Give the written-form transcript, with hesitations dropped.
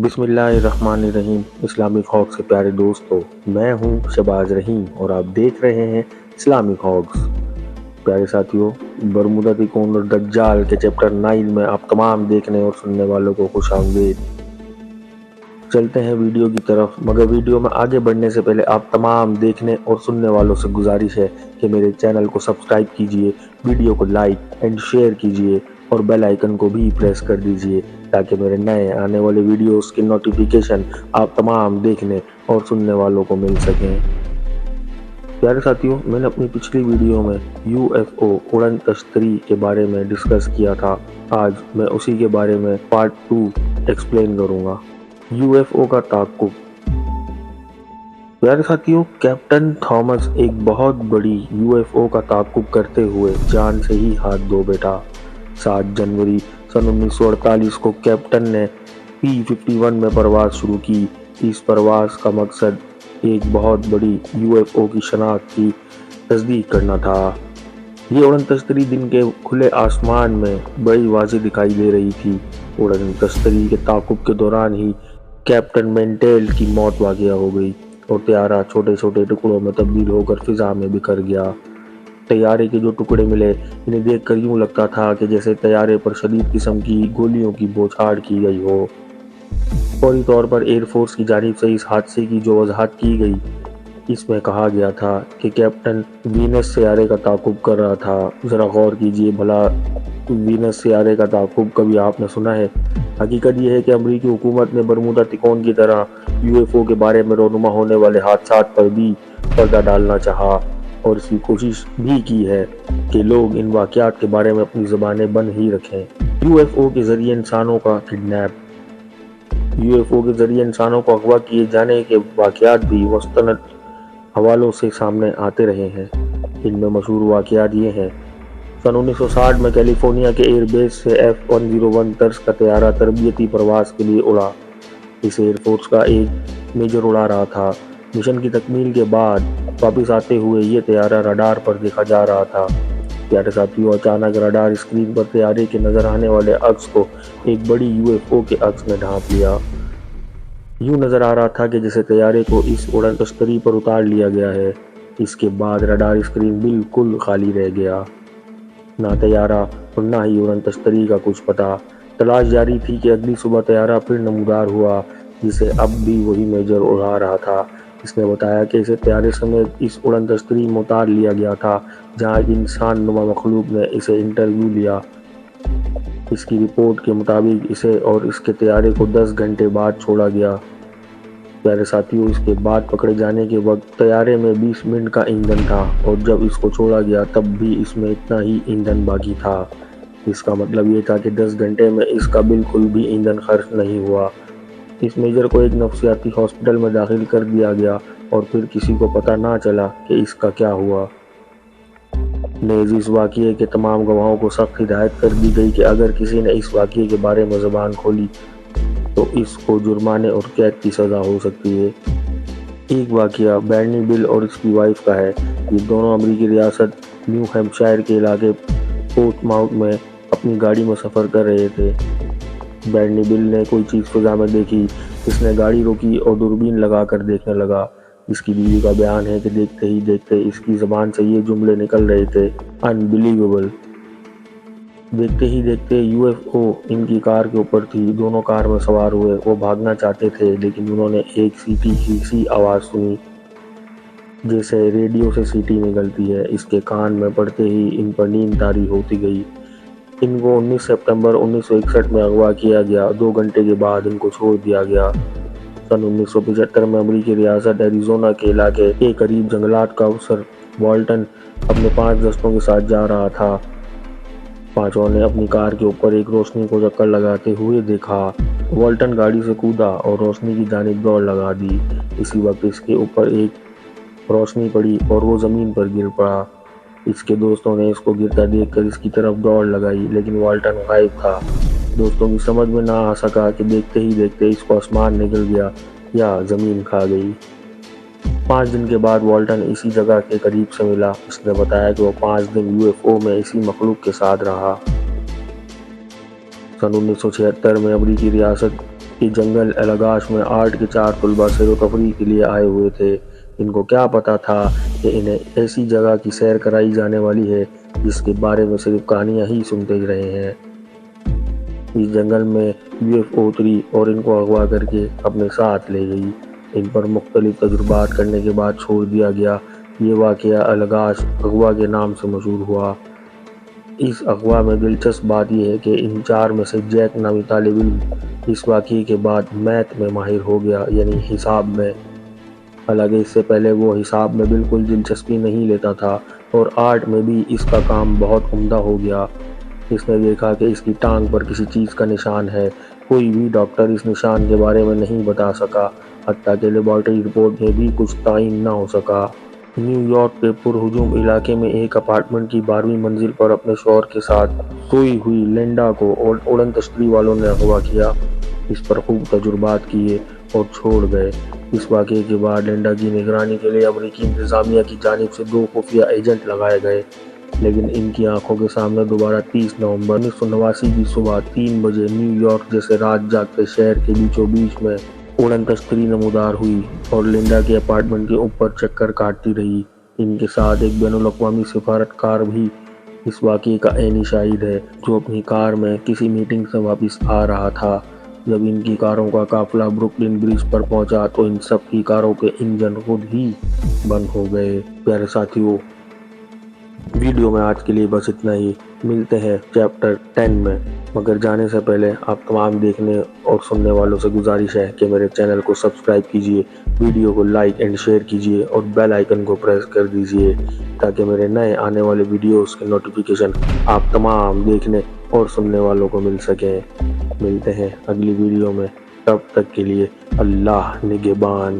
बिस्मिल्लाहिर्रहमानिर्रहीम। Islamic hawks के प्यारे दोस्तों, मैं हूं शहबाज रहीम और आप देख रहे हैं इस्लामिक हॉक्स। प्यारे साथियों, बरमुदा तिकोन और दज्जाल के चैप्टर 9 में आप तमाम देखने और सुनने वालों को खुशामदीद। चलते हैं वीडियो की तरफ, मगर वीडियो में आगे बढ़ने से पहले आप तमाम देखने और सुनने वालों से गुजारिश है कि मेरे चैनल को सब्सक्राइब कीजिए, वीडियो को लाइक एंड शेयर कीजिए और बेल आइकन को भी प्रेस कर दीजिए ताकि मेरे नए आने वाले वीडियोस की नोटिफिकेशन आप तमाम देखने और सुनने वालों को मिल सकें। प्यारे साथियों, मैंने अपनी पिछली वीडियो में UFO उड़न तश्तरी के बारे में डिस्कस किया था। आज मैं उसी के बारे में पार्ट 2 एक्सप्लेन करूंगा। UFO का ताक़ुब। प्यारे साथियों, कैप्टन थॉमस एक बहुत बड़ी UFO का ताक़ुब करते हुए जान से ही हाथ धो बैठा। 7 जनवरी सन 1948 को कैप्टन ने P-51 में परवाज़ शुरू की। इस परवाज़ का मकसद एक बहुत बड़ी UFO की शनाख्त की तस्दीक करना था। ये उड़न तश्तरी दिन के खुले आसमान में बड़ी वाज़ेह दिखाई दे रही थी। उड़न तश्तरी के ताक़ुब के दौरान ही कैप्टन मेंटेल की मौत वाक़या हो गई और तैयारा छोटे छोटे टुकड़ों में तब्दील होकर फिजा में बिखर गया। तैयारे के जो टुकड़े मिले, इन्हें देखकर यूं लगता था कि जैसे तैयारे पर शदीद किस्म की गोलियों की बौछार की गई हो। फौरी तौर पर एयरफोर्स की जानिब से इस हादसे की जो वजाहत की गई, इसमें कहा गया था कि कैप्टन वीनस सियारे का ताक़ुब कर रहा था। ज़रा गौर कीजिए, भला वीनस सियारे का ताक़ुब कभी आपने सुना है? हकीकत यह है कि अमरीकी हुकूमत ने बरमुदा तिकोन की तरह UFO के बारे में रोनुमा होने वाले हादसात पर भी पर्दा डालना चाहा और इसकी कोशिश भी की है कि लोग इन वाक़यात के बारे में अपनी ज़बानें बंद ही रखें। UFO के ज़रिए इंसानों का किडनैप। UFO के ज़रिए इंसानों को अगवा किए जाने के वाक़यात भी मुस्तनद हवालों से सामने आते रहे हैं। इनमें मशहूर वाक़यात ये हैं। सन 1960 में कैलिफोर्निया के एयरबेस से F-101 तर्ज का तैयारा तरबियती परवाज़ के लिए उड़ा। इस एयरफोर्स का एक मेजर उड़ा रहा था। मिशन की तकमील के बाद वापस आते हुए ये तैयारा रडार पर देखा जा रहा था। प्यारे साथियों, अचानक रडार स्क्रीन पर तैयारे के नज़र आने वाले अक्स को एक बड़ी UFO के अक्स ने ढांप लिया। यूं नज़र आ रहा था कि जैसे तैयारे को इस उड़न तश्तरी पर उतार लिया गया है। इसके बाद रडार स्क्रीन बिल्कुल खाली रह गया। ना तैयारा और ना ही उड़न तश्तरी का कुछ पता। तलाश जारी थी कि अगली सुबह तैयारा फिर नमूदार हुआ, जिसे अब भी वही मेजर उड़ा रहा था। इसने बताया कि इसे तैयारे समेत इस उड़न तश्तरी में उतार लिया गया था, जहां एक इंसान नुमा मखलूक ने इसे इंटरव्यू लिया। इसकी रिपोर्ट के मुताबिक इसे और इसके तैयारे को 10 घंटे बाद छोड़ा गया। प्यारे साथियों, इसके बाद पकड़े जाने के वक्त तैयारे में 20 मिनट का ईंधन था और जब इसको छोड़ा गया तब भी इसमें इतना ही ईंधन बाकी था। इसका मतलब ये था कि 10 घंटे में इसका बिल्कुल भी ईंधन खर्च नहीं हुआ। इस मेजर को एक नफ्सियाती हॉस्पिटल में दाखिल कर दिया गया और फिर किसी को पता ना चला कि इसका क्या हुआ। नेज़ इस वाक़ये के तमाम गवाहों को सख्त हिदायत कर दी गई कि अगर किसी ने इस वाक़ये के बारे में ज़बान खोली तो इसको जुर्माने और कैद की सज़ा हो सकती है। एक वाक़या बैरनी बिल और इसकी वाइफ का है। ये दोनों अमरीकी रियासत न्यू हैम्पशायर के इलाके पोर्टमाउथ में अपनी गाड़ी में सफ़र कर रहे थे। बैरनी बिल ने कोई चीज़ फिजा में देखी। इसने गाड़ी रोकी और दूरबीन लगाकर देखने लगा। इसकी बीवी का बयान है कि देखते ही देखते इसकी ज़बान से ये जुमले निकल रहे थे, अनबिलीवेबल। देखते ही देखते UFO इनकी कार के ऊपर थी। दोनों कार में सवार हुए। वो भागना चाहते थे, लेकिन उन्होंने एक सीटी की सी आवाज़ सुनी, जैसे रेडियो से सीटी निकलती है। इसके कान में पड़ते ही इन पर नींद तारी होती गई। इनको 19 सितंबर 1961 में अगवा किया गया। 2 घंटे के बाद इनको छोड़ दिया गया। सन 1975 में अमरीकी रियासत एरिज़ोना के इलाके के करीब जंगलात का अफसर वॉल्टन अपने 5 दोस्तों के साथ जा रहा था। पांचों ने अपनी कार के ऊपर एक रोशनी को चक्कर लगाते हुए देखा। वॉल्टन गाड़ी से कूदा और रोशनी की जानिब दौड़ लगा दी। इसी वक्त इसके ऊपर एक रोशनी पड़ी और वो ज़मीन पर गिर पड़ा। इसके दोस्तों ने इसको गिरता देखकर इसकी तरफ दौड़ लगाई, लेकिन वॉल्टन गायब था। दोस्तों की समझ में ना आ सका कि देखते ही देखते इसको आसमान निकल गया या ज़मीन खा गई। 5 दिन के बाद वॉल्टन इसी जगह के करीब से मिला। उसने बताया कि वो 5 दिन UFO में इसी मखलूक के साथ रहा। सन 1976 में अमरीकी रियासत کہ جنگل الغاش میں آرٹ کے 4 طلبہ سیر و تفریح کے لیے آئے ہوئے تھے۔ ان کو کیا پتا تھا کہ انہیں ایسی جگہ کی سیر کرائی جانے والی ہے جس کے بارے میں صرف کہانیاں ہی سنتے رہے ہیں۔ اس جنگل میں UFO اتری اور ان کو اغوا کر کے اپنے ساتھ لے گئی۔ ان پر مختلف تجربات کرنے کے بعد چھوڑ دیا گیا۔ یہ واقعہ الغاش اغوا کے نام سے مشہور ہوا۔ اس اغوا میں دلچسپ بات یہ ہے کہ ان 4 میں سے جیک نامی طالب علم اس واقعے کے بعد میتھ میں ماہر ہو گیا، یعنی حساب میں۔ حالانکہ اس سے پہلے وہ حساب میں بالکل دلچسپی نہیں لیتا تھا اور آرٹ میں بھی اس کا کام بہت عمدہ ہو گیا۔ اس نے دیکھا کہ اس کی ٹانگ پر کسی چیز کا نشان ہے۔ کوئی بھی ڈاکٹر اس نشان کے بارے میں نہیں بتا سکا، حتیٰ کہ لیبارٹری رپورٹ میں بھی کچھ تعین نہ ہو سکا۔ نیو یارک کے پرہجوم علاقے میں ایک اپارٹمنٹ کی 12ویں منزل پر اپنے شوہر کے ساتھ سوئی ہوئی لنڈا کو اڑن تشتری والوں نے اغوا کیا۔ اس پر خوب تجربات کیے اور چھوڑ گئے۔ اس واقعے کے بعد لنڈا کی نگرانی کے لیے امریکی انتظامیہ کی جانب سے 2 خفیہ ایجنٹ لگائے گئے، لیکن ان کی آنکھوں کے سامنے دوبارہ 30 نومبر 1989 کی صبح 3 بجے نیو یارک جیسے رات جاگتے شہر کے بیچوں بیچ میں اڑن تشتری نمودار ہوئی اور لنڈا کے اپارٹمنٹ کے اوپر چکر کاٹتی رہی۔ ان کے ساتھ ایک بین الاقوامی سفارتکار بھی اس واقعے کا عینی شاہد ہے، جو اپنی کار میں کسی میٹنگ سے واپس آ رہا تھا۔ جب ان کی کاروں کا قافلہ بروکلن برج پر پہنچا تو ان سب کی کاروں کے انجن خود ہی بند ہو گئے۔ پیارے ساتھیوں، ویڈیو میں آج کے لیے بس اتنا ہی۔ ملتے ہیں چیپٹر 10 میں، مگر جانے سے پہلے آپ تمام دیکھنے اور سننے والوں سے گزارش ہے کہ میرے چینل کو سبسکرائب کیجیے، ویڈیو کو لائک اینڈ شیئر کیجیے اور بیل آئیکن کو پریس کر دیجیے تاکہ میرے نئے آنے والے ویڈیوز کے نوٹیفیکیشن آپ تمام دیکھنے اور سننے والوں کو مل سکیں۔ ملتے ہیں اگلی ویڈیو میں، تب تک کے لیے اللہ نگہبان۔